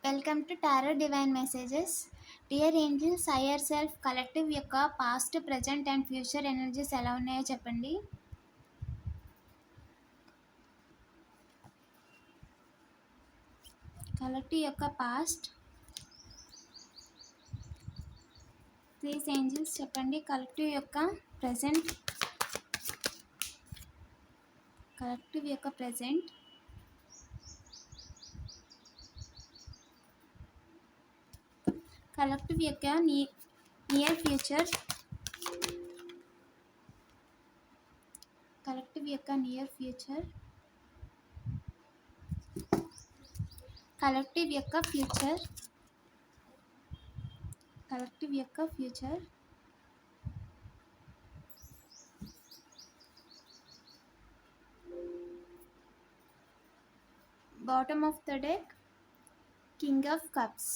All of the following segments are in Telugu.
Welcome to tarot divine messages. Dear angels, higher self, collective యొక్క past, present and future energies ఎలా ఉన్నాయో చెప్పండి. కలెక్టివ్ యొక్క పాస్ట్, ప్లీజ్ ఏంజిల్స్ చెప్పండి. కలెక్టివ్ యొక్క ప్రజెంట్, కలెక్టివ్ యొక్క ప్రజెంట్, కలెక్టివ్ యొక్క నియర్ ఫ్యూచర్, కలెక్టివ్ యొక్క నియర్ ఫ్యూచర్, కలెక్టివ్ యొక్క ఫ్యూచర్, కలెక్టివ్ యొక్క future, bottom of the deck, king of cups.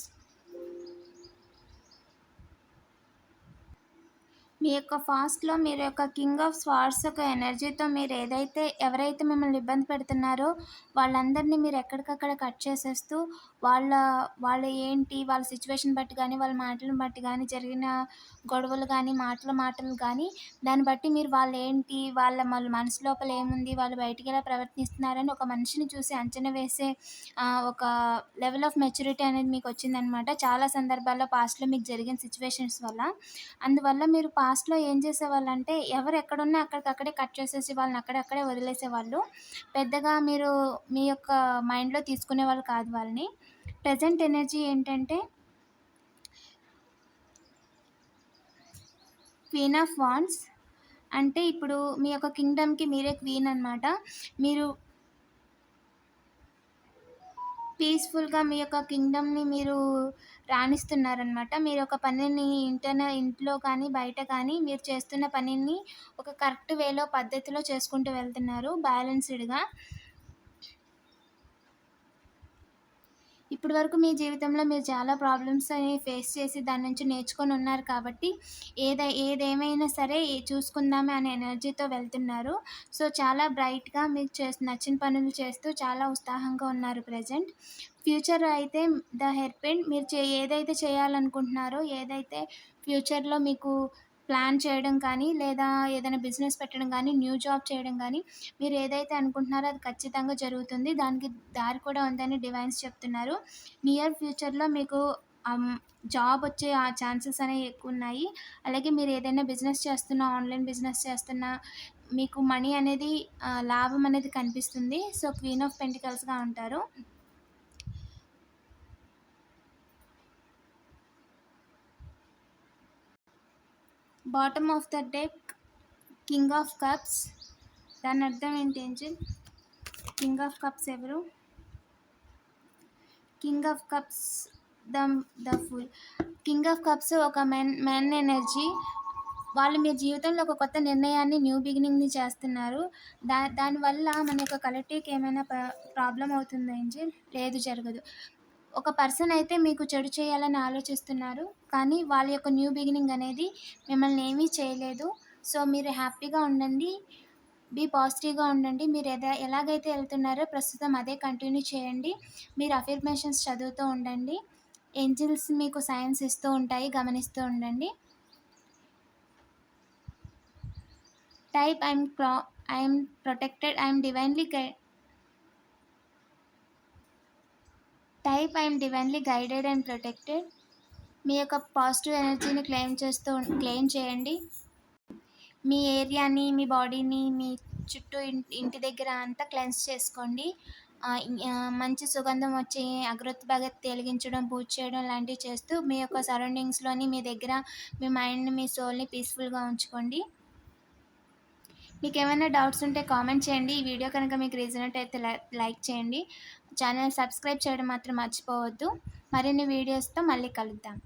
మీ యొక్క ఫాస్ట్లో మీరు యొక్క కింగ్ ఆఫ్ స్వార్డ్స్ యొక్క ఎనర్జీతో మీరు ఎవరైతే మిమ్మల్ని ఇబ్బంది పెడుతున్నారో వాళ్ళందరినీ మీరు ఎక్కడికక్కడ కట్ చేసేస్తూ వాళ్ళ వాళ్ళ సిచ్యువేషన్ బట్టి కానీ, వాళ్ళ మాటలను బట్టి కానీ, జరిగిన గొడవలు కానీ, మాటలు కానీ, దాన్ని బట్టి మీరు వాళ్ళ మనసు లోపల ఏముంది, వాళ్ళు బయటికి ఎలా ప్రవర్తిస్తున్నారని ఒక మనిషిని చూసి అంచనా వేసే ఒక లెవెల్ ఆఫ్ మెచ్యూరిటీ అనేది మీకు వచ్చిందనమాట. చాలా సందర్భాల్లో పాస్ట్లో మీకు జరిగిన సిచ్యువేషన్స్ వల్ల. అందువల్ల మీరు పాస్ట్లో ఏం చేసేవాళ్ళంటే ఎవరు ఎక్కడున్నా అక్కడికక్కడే కట్ చేసేసి వాళ్ళని అక్కడక్కడే వదిలేసేవాళ్ళు. పెద్దగా మీరు మీ యొక్క మైండ్లో తీసుకునేవాళ్ళు కాదు వాళ్ళని. ప్రెజెంట్ ఎనర్జీ ఏంటంటే క్వీన్ ఆఫ్ వాండ్స్. అంటే ఇప్పుడు మీ యొక్క కింగ్డమ్కి మీరే క్వీన్ అనమాట. మీరు పీస్ఫుల్గా మీ యొక్క కింగ్డమ్ని మీరు రాణిస్తున్నారనమాట. మీరు ఒక పనిని ఇంట్లో కానీ బయట కానీ మీరు చేస్తున్న పనిని ఒక కరెక్ట్ వేలో పద్ధతిలో చేసుకుంటూ వెళ్తున్నారు బ్యాలెన్స్డ్గా. ఇప్పటి వరకు మీ జీవితంలో మీరు చాలా ప్రాబ్లమ్స్ అని ఫేస్ చేసి దాని నుంచి నేర్చుకొని ఉన్నారు కాబట్టి ఏదేమైనా సరే చూసుకుందామే అనే ఎనర్జీతో వెళ్తున్నారు. సో చాలా బ్రైట్గా మీకు నచ్చిన పనులు చేస్తూ చాలా ఉత్సాహంగా ఉన్నారు ప్రజెంట్. ఫ్యూచర్ అయితే ద హెర్పెంట్. మీరు ఏదైతే చేయాలనుకుంటున్నారో, ఏదైతే ఫ్యూచర్లో మీకు ప్లాన్ చేయడం కానీ, లేదా ఏదైనా బిజినెస్ పెట్టడం కానీ, న్యూ జాబ్ చేయడం కానీ, మీరు ఏదైతే అనుకుంటున్నారో అది ఖచ్చితంగా జరుగుతుంది. దానికి దారి కూడా ఉందని డివైన్స్ చెప్తున్నారు. నియర్ ఫ్యూచర్లో మీకు జాబ్ వచ్చే ఛాన్సెస్ అనేవి ఎక్కువ ఉన్నాయి. అలాగే మీరు ఏదైనా బిజినెస్ చేస్తున్నా, ఆన్లైన్ బిజినెస్ చేస్తున్నా మీకు మనీ అనేది లాభం అనేది కనిపిస్తుంది. సో క్వీన్ ఆఫ్ పెంటికల్స్గా ఉంటారు. Bottom of the deck, king of cups. దాని అర్థం ఏంటి ఏంజిల్? కింగ్ ఆఫ్ కప్స్ ఎవరు? King of cups the full. King of cups ఒక మెన్ ఎనర్జీ. వాళ్ళు మీ జీవితంలో ఒక కొత్త నిర్ణయాన్ని, న్యూ బిగినింగ్ని చేస్తున్నారు. దానివల్ల మన యొక్క కలెక్టివ్కి ఏమైనా ప్రాబ్లం అవుతుందా ఏంజిల్? లేదు, జరగదు. ఒక పర్సన్ అయితే మీకు చెడు చేయాలని ఆలోచిస్తున్నారు, కానీ వాళ్ళ యొక్క న్యూ బిగినింగ్ అనేది మిమ్మల్ని ఏమీ చేయలేదు. సో మీరు హ్యాపీగా ఉండండి, బీ పాజిటివ్గా ఉండండి. మీరు ఎలాగైతే వెళ్తున్నారో ప్రస్తుతం అదే కంటిన్యూ చేయండి. మీరు అఫర్మేషన్స్ చదువుతూ ఉండండి. ఏంజిల్స్ మీకు సైన్స్ ఇస్తూ ఉంటాయి, గమనిస్తూ ఉండండి. Type I'm protected, I'm divinely guided and protected. మీ యొక్క పాజిటివ్ ఎనర్జీని క్లెయిమ్ చేయండి. మీ ఏరియాని, మీ బాడీని, మీ చుట్టూ ఇంటి దగ్గర అంతా క్లెన్స్ చేసుకోండి. మంచి సుగంధం వచ్చి అగరొత్తి వెలిగించడం, పూజ చేయడం లాంటివి చేస్తూ మీ యొక్క సరౌండింగ్స్లోని మీ దగ్గర మీ మైండ్ని, మీ సోల్ని పీస్ఫుల్గా ఉంచుకోండి. మీకు ఏమైనా డౌట్స్ ఉంటే కామెంట్ చేయండి. ఈ వీడియో కనుక మీకు రీజనెంట్ అయితే లైక్ చేయండి. ఛానల్ సబ్స్క్రైబ్ చేయడం మాత్రం మర్చిపోవద్దు. మరిన్ని వీడియోస్తో మళ్ళీ కలుద్దాం.